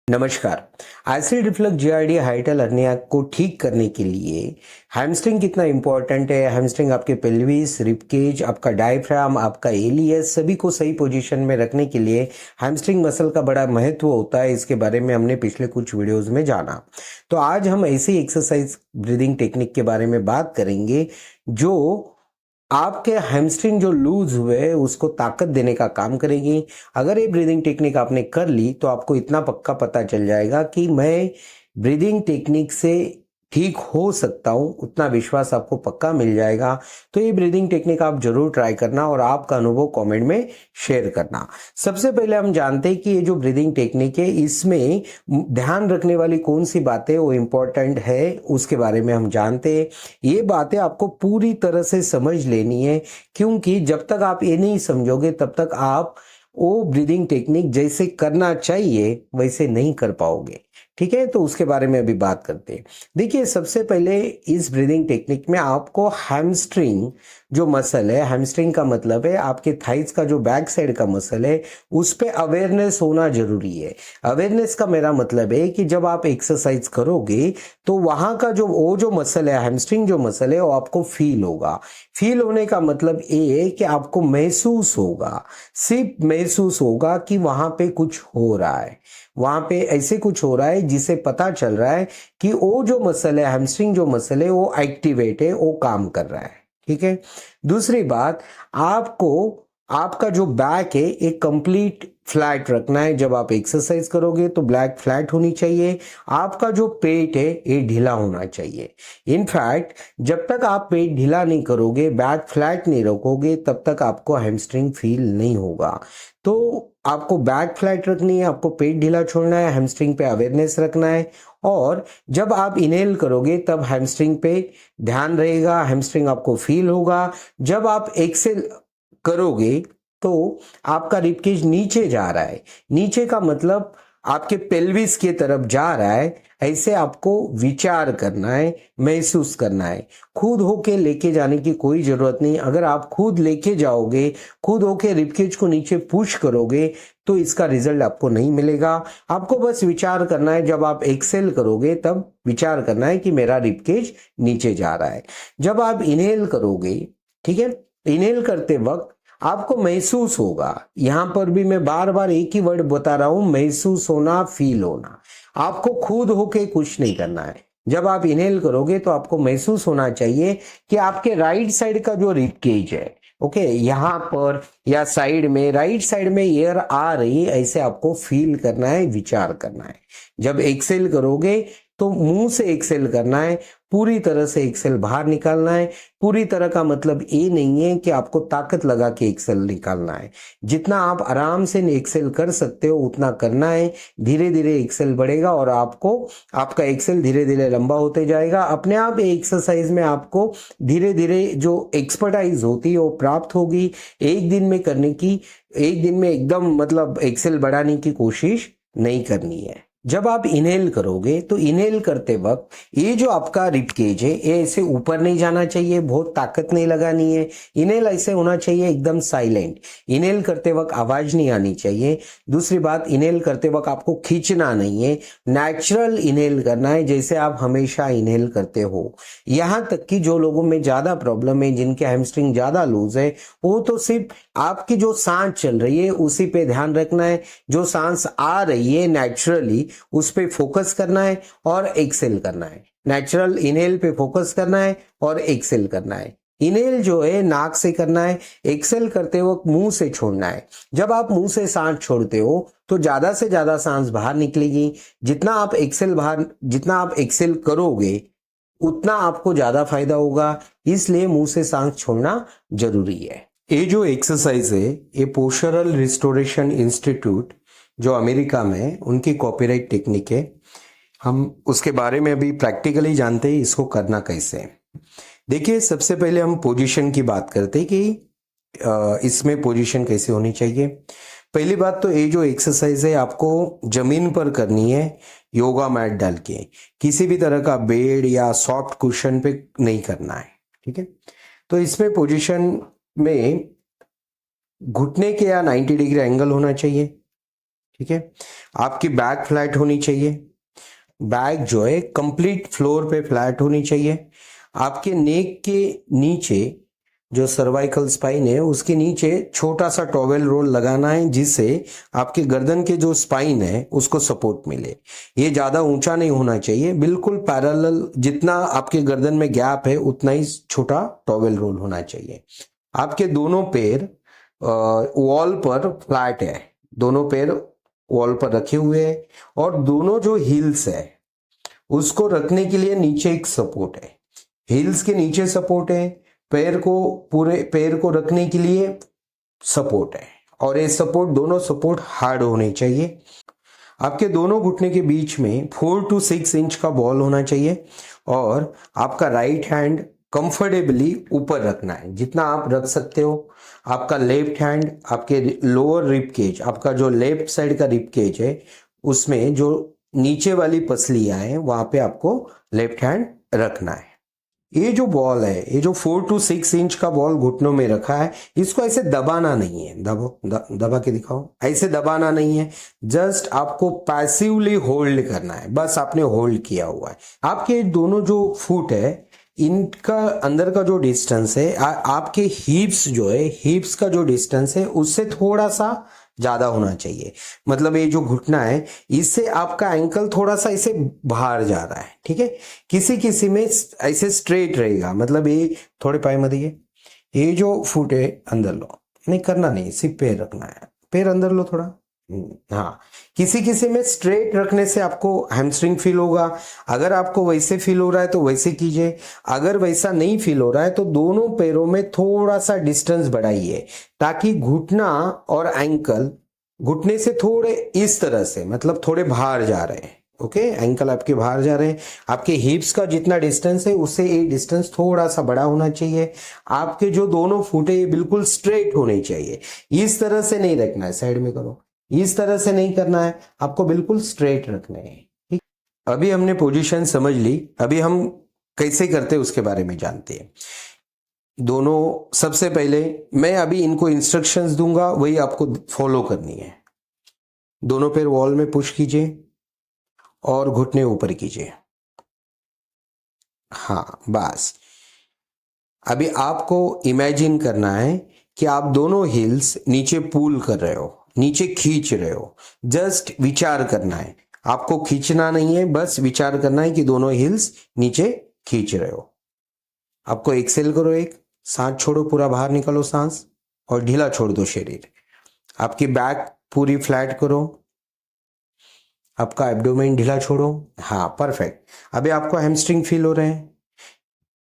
नमस्कार। Acid reflux GRD हाइटल hernia को ठीक करने के लिए हैमस्ट्रिंग कितना इंपॉर्टेंट है। हैमस्ट्रिंग आपके पेल्विस, रिबकेज, आपका डायफ्राम, आपका एलियस सभी को सही पोजीशन में रखने के लिए हैमस्ट्रिंग मसल का बड़ा महत्व होता है। इसके बारे में हमने पिछले कुछ वीडियोस में जाना। तो आज हम ऐसी एक्सरसाइज ब्रीदिंग टेक्निक के बारे में बात करेंगे जो आपके हैमस्ट्रिंग जो लूज हुए उसको ताकत देने का काम करेगी। अगर ये ब्रीदिंग टेक्निक आपने कर ली तो आपको इतना पक्का पता चल जाएगा कि मैं ब्रीदिंग टेक्निक से ठीक हो सकता हूं, उतना विश्वास आपको पक्का मिल जाएगा। तो ये ब्रीदिंग टेक्निक आप जरूर ट्राई करना और आपका अनुभव कमेंट में शेयर करना। सबसे पहले हम जानते हैं कि ये जो ब्रीदिंग टेक्निक है इसमें ध्यान रखने वाली कौन सी बातें वो इम्पोर्टेंट है उसके बारे में हम जानते हैं। ये बातें आपको पूरी तरह से समझ लेनी है, क्योंकि जब तक आप ये नहीं समझोगे तब तक आप वो ब्रीदिंग टेक्निक जैसे करना चाहिए वैसे नहीं कर पाओगे। ठीक है, तो उसके बारे में अभी बात करते हैं। देखिए, सबसे पहले इस ब्रीदिंग टेक्निक में आपको हैमस्ट्रिंग जो मसल है, हैमस्ट्रिंग का मतलब है आपके थाइस का जो बैक साइड का मसल है, उस पे अवेयरनेस होना जरूरी है। अवेयरनेस का मेरा मतलब है कि जब आप एक्सरसाइज करोगे तो वहां का जो वो जो मसल है, हैमस्ट्रिंग जो मसल है, वो आपको फील होगा। फील होने का मतलब ये है कि आपको महसूस होगा, सिर्फ महसूस होगा कि वहां पे कुछ हो रहा है, वहां पे ऐसे कुछ हो रहा है जिसे पता चल रहा है कि वो जो मसल है, हैमस्ट्रिंग जो मसल है, वो एक्टिवेट है, वो काम कर रहा है। ठीक है। दूसरी बात, आपको आपका जो बैक है एक कंप्लीट फ्लैट रखना है। जब आप एक्सरसाइज करोगे तो बैक फ्लैट होनी चाहिए। आपका जो पेट है ये ढीला होना चाहिए। इनफैक्ट जब तक आप पेट ढीला नहीं करोगे, बैक फ्लैट नहीं रखोगे, तब तक आपको हैमस्ट्रिंग फील नहीं होगा। तो आपको बैक फ्लैट रखनी है, आपको पेट ढीला छोड़ना है, हैमस्ट्रिंग पे अवेयरनेस रखना है। और जब आप इनहेल करोगे तब हैमस्ट्रिंग पे ध्यान रहेगा, हैमस्ट्रिंग आपको फील होगा। जब आप एक्सेल करोगे तो आपका रिबकेज नीचे जा रहा है, नीचे का मतलब आपके पेल्विस की तरफ जा रहा है। ऐसे आपको विचार करना है, महसूस करना है। खुद होके लेके जाने की कोई जरूरत नहीं। अगर आप खुद लेके जाओगे, खुद होके रिबकेज को नीचे पुश करोगे तो इसका रिजल्ट आपको नहीं मिलेगा। आपको बस विचार करना है, जब आप एक्सेल करोगे तब विचार करना है कि मेरा रिबकेज नीचे जा रहा है। जब आप इनहेल करोगे, ठीक है, इनहेल करते वक्त आपको महसूस होगा, यहां पर भी मैं बार बार एक ही वर्ड बता रहा हूं, महसूस होना, फील होना। आपको खुद होके कुछ नहीं करना है। जब आप इनहेल करोगे तो आपको महसूस होना चाहिए कि आपके राइट साइड का जो रिब केज है, ओके, यहां पर या साइड में, राइट साइड में एयर आ रही है, ऐसे आपको फील करना है, विचार करना है। जब एक्सेल करोगे तो मुंह से एक्सेल करना है, पूरी तरह से एक्सेल बाहर निकालना है। पूरी तरह का मतलब ये नहीं है कि आपको ताकत लगा के एक्सेल निकालना है। जितना आप आराम से एक्सेल कर सकते हो उतना करना है। धीरे धीरे एक्सेल बढ़ेगा और आपको आपका एक्सेल धीरे धीरे लंबा होते जाएगा। अपने आप एक्सरसाइज में आपको धीरे धीरे जो एक्सपर्टाइज होती है वो प्राप्त होगी। एक दिन में करने की, एक दिन में एकदम मतलब एक्सेल बढ़ाने की कोशिश नहीं करनी है। जब आप इनहेल करोगे तो इनहेल करते वक्त ये जो आपका रिब केज है ये ऐसे ऊपर नहीं जाना चाहिए, बहुत ताकत नहीं लगानी है। इनहेल ऐसे होना चाहिए एकदम साइलेंट। इनहेल करते वक्त आवाज नहीं आनी चाहिए। दूसरी बात, इनहेल करते वक्त आपको खींचना नहीं है, नेचुरल इनहेल करना है जैसे आप हमेशा इनहेल करते हो। यहां तक कि जो लोगों में ज्यादा प्रॉब्लम है, जिनके हैमस्ट्रिंग ज्यादा लूज है, वो तो सिर्फ आपकी जो सांस चल रही है उसी पे ध्यान रखना है। जो सांस आ रही है नेचुरली उस पे फोकस करना है और एक्सेल करना है। नेचुरल इनहेल पे फोकस करना है और एक्सेल करना है। इनहेल जो है नाक से करना है, एक्सेल करते वक्त मुंह से छोड़ना है। जब आप मुंह से सांस छोड़ते हो तो ज्यादा से ज्यादा सांस बाहर निकलेगी। जितना आप एक्सेल करोगे उतना आपको ज्यादा फायदा होगा, इसलिए मुंह से सांस छोड़ना जरूरी है। ये जो एक्सरसाइज है ये पोस्चरल रिस्टोरेशन इंस्टीट्यूट जो अमेरिका में है, उनकी कॉपीराइट टेक्निक है। हम उसके बारे में अभी प्रैक्टिकली जानते हैं इसको करना कैसे है। देखिए, सबसे पहले हम पोजीशन की बात करते हैं कि इसमें पोजीशन कैसे होनी चाहिए। पहली बात तो ये जो एक्सरसाइज है आपको जमीन पर करनी है, योगा मैट डाल के। किसी भी तरह का बेड या सॉफ्ट कुशन पे नहीं करना है। ठीक है, तो इसमें पोजीशन में घुटने के या 90 डिग्री एंगल होना चाहिए। ठीक है। आपकी बैक फ्लैट होनी चाहिए, बैक जो है कंप्लीट फ्लोर पे फ्लैट होनी चाहिए। आपके नेक के नीचे जो सर्वाइकल स्पाइन है उसके नीचे छोटा सा टॉवेल रोल लगाना है, जिससे आपके गर्दन के जो स्पाइन है उसको सपोर्ट मिले। ये ज्यादा ऊंचा नहीं होना चाहिए, बिल्कुल पैरेलल, जितना आपके गर्दन में गैप है उतना ही छोटा टॉवेल रोल होना चाहिए। आपके दोनों पैर वॉल पर फ्लैट है, दोनों पैर वॉल पर रखे हुए हैं, और दोनों जो हील्स है उसको रखने के लिए नीचे एक सपोर्ट है, हील्स के नीचे सपोर्ट है, पैर को पूरे पैर को रखने के लिए सपोर्ट है, और ये सपोर्ट दोनों सपोर्ट हार्ड होने चाहिए। आपके दोनों घुटने के बीच में 4 to 6 इंच का बॉल होना चाहिए, और आपका राइट हैंड कंफर्टेबली ऊपर रखना है, जितना आप रख सकते हो। आपका लेफ्ट हैंड आपके लोअर रिब केज, आपका जो लेफ्ट साइड का रिब केज है उसमें जो नीचे वाली पसलियां हैं वहां पे आपको लेफ्ट हैंड रखना है। ये जो बॉल है, ये जो 4 to 6 इंच का बॉल घुटनों में रखा है, इसको ऐसे दबाना नहीं है, दबा के दिखाओ, ऐसे दबाना नहीं है, जस्ट आपको पैसिवली होल्ड करना है, बस आपने होल्ड किया हुआ है। आपके दोनों जो फुट है इनका अंदर का जो डिस्टेंस है, आपके हिप्स जो है, हिप्स का जो डिस्टेंस है उससे थोड़ा सा ज्यादा होना चाहिए। मतलब ये जो घुटना है इससे आपका एंकल थोड़ा सा इसे बाहर जा रहा है, ठीक है। किसी किसी में ऐसे स्ट्रेट रहेगा, मतलब ये थोड़े पाए मत ये जो फुट है अंदर लो, नहीं करना नहीं, सिर्फ पैर रखना है, पैर अंदर लो थोड़ा। हाँ, किसी किसी में स्ट्रेट रखने से आपको हैमस्ट्रिंग फील होगा, अगर आपको वैसे फील हो रहा है तो वैसे कीजिए, अगर वैसा नहीं फील हो रहा है तो दोनों पैरों में थोड़ा सा डिस्टेंस बढ़ाइए, ताकि घुटना और एंकल घुटने से थोड़े इस तरह से, मतलब थोड़े बाहर जा रहे हैं, ओके, एंकल आपके बाहर जा रहे हैं। आपके हिप्स का जितना डिस्टेंस है उससे ये डिस्टेंस थोड़ा सा बड़ा होना चाहिए। आपके जो दोनों फुट है ये बिल्कुल स्ट्रेट होने चाहिए, इस तरह से नहीं रखना है, साइड में करो, इस तरह से नहीं करना है, आपको बिल्कुल स्ट्रेट रखना है, ठीक। अभी हमने पोजीशन समझ ली, अभी हम कैसे करते हैं उसके बारे में जानते हैं। दोनों, सबसे पहले मैं अभी इनको इंस्ट्रक्शंस दूंगा, वही आपको फॉलो करनी है। दोनों पैर वॉल में पुश कीजिए और घुटने ऊपर कीजिए, हाँ बस। अभी आपको इमेजिन करना है कि आप दोनों हील्स नीचे पुल कर रहे हो, नीचे खींच रहे हो, जस्ट विचार करना है, आपको खींचना नहीं है, बस विचार करना है कि दोनों हील्स नीचे खींच रहे हो। आपको एक्सेल करो, एक सांस छोड़ो, पूरा बाहर निकालो सांस, और ढीला छोड़ दो शरीर। आपकी बैक पूरी फ्लैट करो, आपका एब्डोमेन ढीला छोड़ो, हाँ परफेक्ट। अभी आपको हैमस्ट्रिंग फील हो रहे हैं।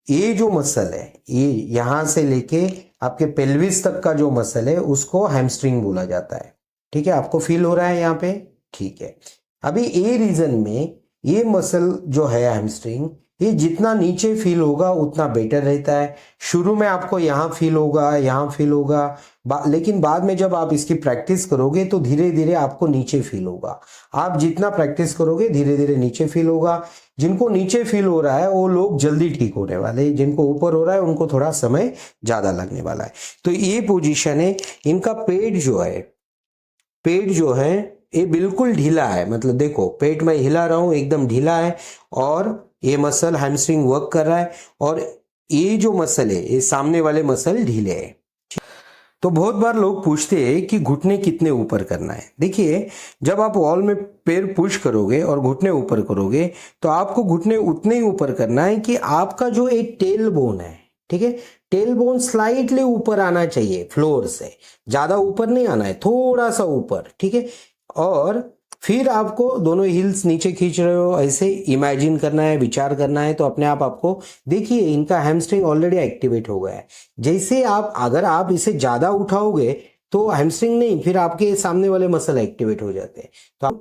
ये जो मसल है, ये यहां से लेके आपके पेल्विस तक का जो मसल है उसको हैमस्ट्रिंग बोला जाता है, ठीक है। आपको फील हो रहा है यहाँ पे, ठीक है। अभी ए रीजन में ये मसल जो है हैमस्ट्रिंग, ये जितना नीचे फील होगा उतना बेटर रहता है। शुरू में आपको यहाँ फील होगा, यहाँ फील होगा, लेकिन बाद में जब आप इसकी प्रैक्टिस करोगे तो धीरे धीरे आपको नीचे फील होगा। आप जितना प्रैक्टिस करोगे धीरे धीरे नीचे फील होगा। जिनको नीचे फील हो रहा है वो लोग जल्दी ठीक होने वाले, जिनको ऊपर हो रहा है उनको थोड़ा समय ज्यादा लगने वाला है। तो ये पोजीशन है। इनका पेट जो है ये बिल्कुल ढीला है, मतलब देखो पेट में हिला रहा हूं, एकदम ढीला है, और ये मसल हैमस्ट्रिंग वर्क कर रहा है, और ये जो मसल है ये सामने वाले मसल ढीले है। तो बहुत बार लोग पूछते हैं कि घुटने कितने ऊपर करना है। देखिए, जब आप वॉल में पैर पुश करोगे और घुटने ऊपर करोगे तो आपको घुटने उतने ही ऊपर करना है कि आपका जो एक टेल बोन है, ठीक है, टेल बोन स्लाइटली ऊपर आना चाहिए फ्लोर से, ज्यादा ऊपर नहीं आना है, थोड़ा सा ऊपर, ठीक है। और फिर आपको दोनों हील्स नीचे खींच रहे हो, ऐसे इमेजिन करना है, विचार करना है, तो अपने आप आपको देखिए इनका हैमस्ट्रिंग ऑलरेडी एक्टिवेट हो गया है। जैसे आप, अगर आप इसे ज्यादा उठाओगे तो हैमस्ट्रिंग नहीं, फिर आपके सामने वाले मसल एक्टिवेट हो जाते हैं।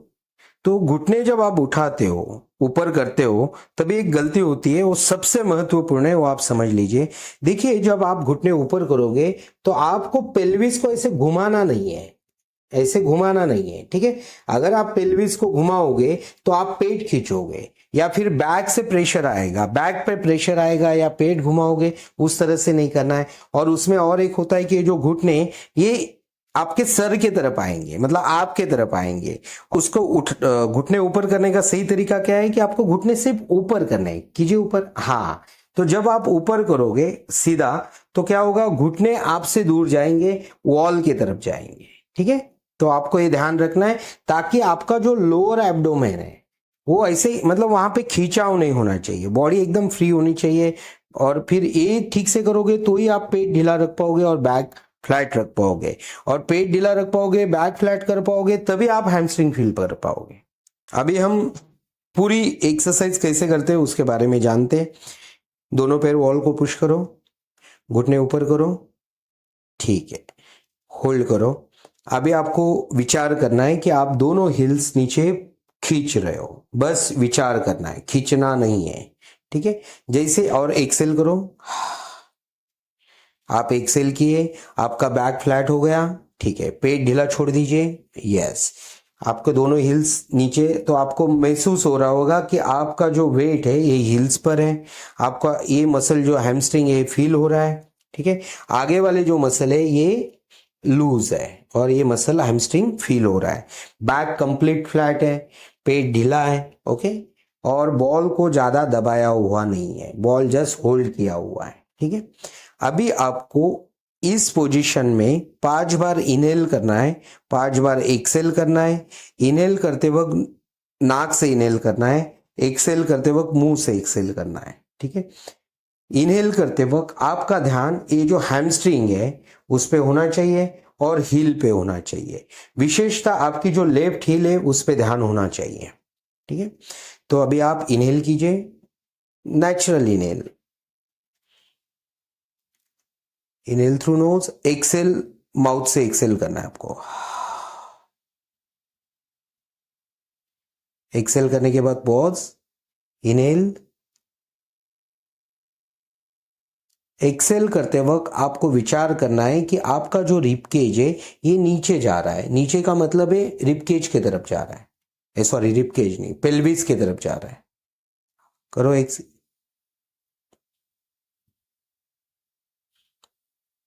तो घुटने जब आप उठाते हो, ऊपर करते हो, तभी एक गलती होती है, वो सबसे महत्वपूर्ण है, वो आप समझ लीजिए। देखिए, जब आप घुटने ऊपर करोगे तो आपको पेल्विस को ऐसे घुमाना नहीं है, ऐसे घुमाना नहीं है, ठीक है। अगर आप पेल्विस को घुमाओगे तो आप पेट खींचोगे, या फिर बैक से प्रेशर आएगा, बैक पे प्रेशर आएगा, या पेट घुमाओगे, उस तरह से नहीं करना है। और उसमें और एक होता है कि जो घुटने ये आपके सर के तरफ आएंगे, मतलब आपके तरफ आएंगे। उसको घुटने ऊपर करने का सही तरीका क्या है कि आपको घुटने सिर्फ ऊपर करने हैं, कीजिए ऊपर। हाँ, तो जब आप ऊपर करोगे सीधा तो क्या होगा, घुटने आपसे दूर जाएंगे, वॉल की तरफ जाएंगे। ठीक है, तो आपको ये ध्यान रखना है ताकि आपका जो लोअर एब्डोमेन है वो ऐसे मतलब वहां पे खींचाव नहीं होना चाहिए, बॉडी एकदम फ्री होनी चाहिए। और फिर ये ठीक से करोगे तो ही आप पेट ढीला रख पाओगे और बैक फ्लैट रख पाओगे, और पेट ढीला रख पाओगे, बैक फ्लैट कर पाओगे, तभी आप हैमस्ट्रिंग फील कर पाओगे। अभी हम पूरी एक्सरसाइज कैसे करते हैं उसके बारे में जानते हैं। दोनों पैर वॉल को पुश करो, घुटने ऊपर करो, ठीक है, होल्ड करो। अभी आपको विचार करना है कि आप दोनों हिल्स नीचे खींच रहे हो, बस विचार करना है, खींचना नहीं है। ठीक है, जैसे, और एक्सेल करो। आप एक्सेल किए, आपका बैक फ्लैट हो गया, ठीक है, पेट ढीला छोड़ दीजिए, यस। आपके दोनों हिल्स नीचे, तो आपको महसूस हो रहा होगा कि आपका जो वेट है ये हिल्स पर है, आपका ये मसल जो हैमस्ट्रिंग है फील हो रहा है। ठीक है, आगे वाले जो मसल है ये लूज है और ये मसल हैमस्ट्रिंग फील हो रहा है। बैक कंप्लीट फ्लैट है, पेट ढीला है, ओके, और बॉल को ज्यादा दबाया हुआ नहीं है, बॉल जस्ट होल्ड किया हुआ है। ठीक है, अभी आपको इस पोजीशन में 5 बार इनहेल करना है, 5 बार एक्सेल करना है। इनहेल करते वक्त नाक से इनहेल करना है, एक्सेल करते वक्त मुंह से एक्सेल करना है। ठीक है, इनहेल करते वक्त आपका ध्यान ये जो हैमस्ट्रिंग है उस पे होना चाहिए और हील पे होना चाहिए। विशेषता आपकी जो लेफ्ट हील है उस पे ध्यान होना चाहिए। ठीक है, तो अभी आप इनहेल कीजिए, natural inhale, inhale through nose, exhale mouth से एक्सेल करना है आपको। एक्सेल करने के बाद पॉज, इनहेल। एक्सेल करते वक्त आपको विचार करना है कि आपका जो रिब केज है ये नीचे जा रहा है। नीचे का मतलब है रिब केज की तरफ जा रहा है, सॉरी रिब केज नहीं, पेल्विस की तरफ जा रहा है। करो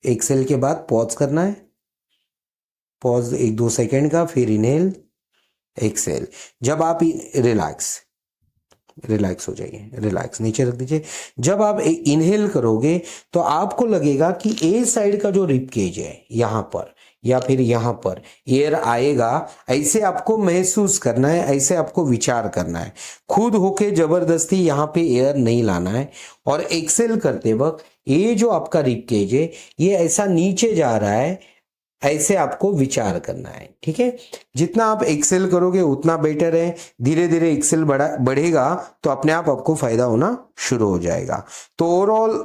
एक्सेल के बाद पॉज करना है, पॉज 1-2 सेकेंड का, फिर इनहेल, एक्सेल। जब आप रिलैक्स रिलैक्स हो जाइए, रिलैक्स नीचे रख दीजिए। जब आप इनहेल करोगे तो आपको लगेगा कि ए साइड का जो रिब केज है यहां पर या फिर यहां पर एयर आएगा, ऐसे आपको महसूस करना है, ऐसे आपको विचार करना है। खुद होके जबरदस्ती यहां पे एयर नहीं लाना है। और एक्सेल करते वक्त ये जो आपका रिब केज है ये ऐसा नीचे जा रहा है, ऐसे आपको विचार करना है। ठीक है, जितना आप एक्सेल करोगे उतना बेटर है। धीरे धीरे एक्सेल बढ़ेगा तो अपने आप आपको फायदा होना शुरू हो जाएगा। तो ओवरऑल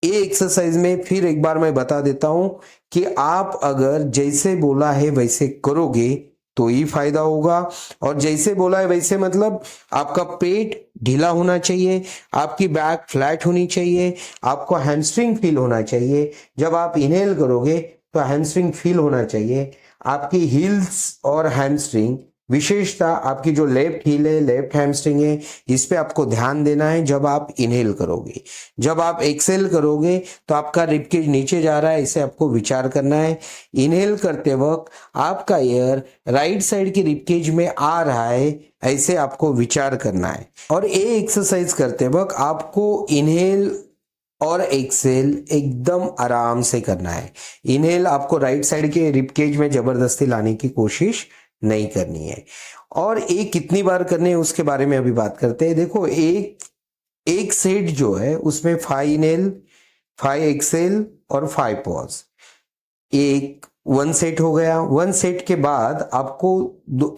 ये एक्सरसाइज में फिर एक बार मैं बता देता हूं कि आप अगर जैसे बोला है वैसे करोगे तो ही फायदा होगा। और जैसे बोला है वैसे मतलब आपका पेट ढीला होना चाहिए, आपकी बैक फ्लैट होनी चाहिए, आपको हैमस्ट्रिंग फील होना चाहिए। जब आप इनहेल करोगे तो हैमस्ट्रिंग फील होना चाहिए। आपकी हील्स और हैमस्ट्रिंग, विशेषता आपकी जो लेफ्ट हील है, लेफ्ट हैमस्ट्रिंग है, इस पे आपको ध्यान देना है जब आप इनहेल करोगे। जब आप एक्सेल करोगे तो आपका रिबकेज नीचे जा रहा है, इसे आपको विचार करना है। इनहेल करते वक्त आपका एयर राइट साइड की रिबकेज में आ रहा है, ऐसे आपको विचार करना है। और ये एक्सरसाइज करते वक्त आपको इनहेल और एक्सेल एकदम आराम से करना है। इनहेल आपको राइट साइड के रिब केज में जबरदस्ती लाने की कोशिश नहीं करनी है। और एक कितनी बार करने है उसके बारे में अभी बात करते हैं। देखो, एक सेट जो है उसमें 5 इनहेल, 5 एक्सेल और 5 पॉज, एक 1 सेट हो गया। 1 सेट के बाद आपको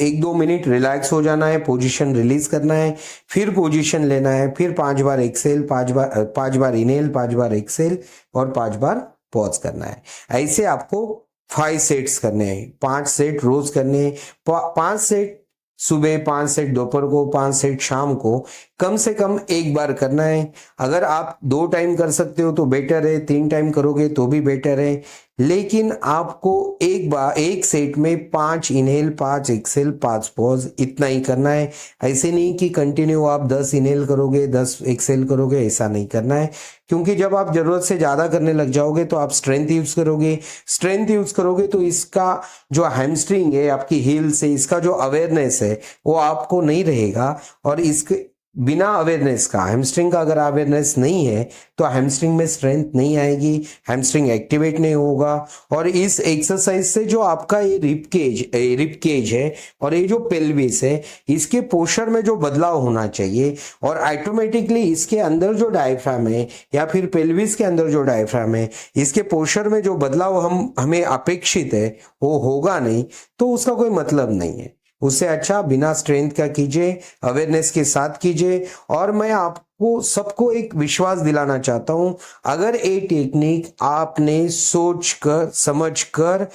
1-2 मिनट रिलैक्स हो जाना है, पोजीशन रिलीज करना है, फिर पोजीशन लेना है, फिर 5 बार एक्सेल, 5 बार इनहेल, 5 बार एक्सेल और 5 बार पॉज करना है। ऐसे आपको 5 सेट्स करने हैं, 5 सेट रोज करने हैं। 5 सेट सुबह, 5 सेट दोपहर को, 5 सेट शाम को, कम से कम एक बार करना है। अगर आप 2 टाइम कर सकते हो तो बेटर है, 3 टाइम करोगे तो भी बेटर है। लेकिन आपको एक सेट में 5 इनहेल, 5 एक्सेल, 5 पॉज इतना ही करना है। ऐसे नहीं कि कंटिन्यू आप 10 इनहेल करोगे, 10 एक्सेल करोगे, ऐसा नहीं करना है। क्योंकि जब आप जरूरत से ज्यादा करने लग जाओगे तो आप स्ट्रेंथ यूज करोगे तो इसका जो हैमस्ट्रिंग है, आपकी हील से इसका जो अवेयरनेस है वो आपको नहीं रहेगा। और इसके बिना अवेयरनेस का, हैमस्ट्रिंग का अगर अवेयरनेस नहीं है तो हैमस्ट्रिंग में स्ट्रेंथ नहीं आएगी, हैमस्ट्रिंग एक्टिवेट नहीं होगा। और इस एक्सरसाइज से जो आपका ये रिप केज है और ये जो पेल्विस है, इसके पोस्चर में जो बदलाव होना चाहिए और ऑटोमेटिकली इसके अंदर जो डायफ्राम है या फिर पेल्विस के अंदर जो डायफ्राम है, इसके पोस्चर में जो बदलाव हमें अपेक्षित है वो होगा नहीं, तो उसका कोई मतलब नहीं है। उससे अच्छा बिना स्ट्रेंथ का कीजिए, अवेयरनेस के साथ कीजिए। और मैं आपको सबको एक विश्वास दिलाना चाहता हूं, अगर ये टेक्निक आपने सोच कर, समझ कर,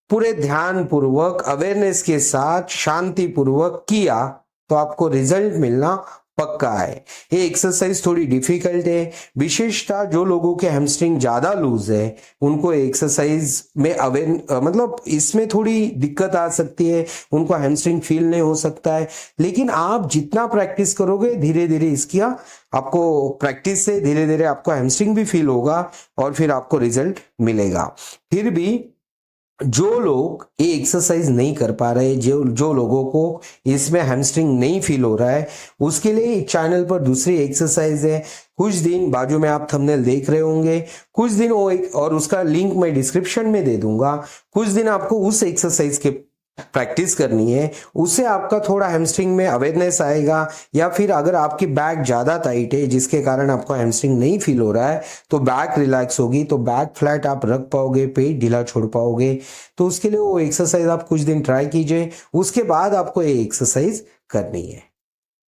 पूरे ध्यान पूर्वक, अवेयरनेस के साथ, शांति पूर्वक किया तो आपको रिजल्ट मिलना पक्का है। ये एक्सरसाइज थोड़ी डिफिकल्ट है, विशेषतः जो लोगों के हैमस्ट्रिंग ज्यादा लूज है उनको एक्सरसाइज में मतलब इसमें थोड़ी दिक्कत आ सकती है, उनको हैमस्ट्रिंग फील नहीं हो सकता है। लेकिन आप जितना प्रैक्टिस करोगे धीरे धीरे इसकी आपको प्रैक्टिस से धीरे धीरे आपको हैमस्ट्रिंग भी फील होगा और फिर आपको रिजल्ट मिलेगा। फिर भी जो लोग ये एक्सरसाइज नहीं कर पा रहे, जो लोगों को इसमें हैमस्ट्रिंग नहीं फील हो रहा है, उसके लिए चैनल पर दूसरी एक्सरसाइज है। कुछ दिन बाजू में आप थंबनेल देख रहे होंगे, कुछ दिन और उसका लिंक मैं डिस्क्रिप्शन में दे दूंगा। कुछ दिन आपको उस एक्सरसाइज के प्रैक्टिस करनी है, उससे आपका थोड़ा हैमस्ट्रिंग में अवेयरनेस आएगा। या फिर अगर आपकी बैक ज्यादा टाइट है जिसके कारण आपको हैमस्ट्रिंग नहीं फील हो रहा है तो बैक रिलैक्स होगी, तो बैक फ्लैट आप रख पाओगे, पेट ढीला छोड़ पाओगे। तो उसके लिए वो एक्सरसाइज आप कुछ दिन ट्राई कीजिए, उसके बाद आपको ये एक्सरसाइज करनी है।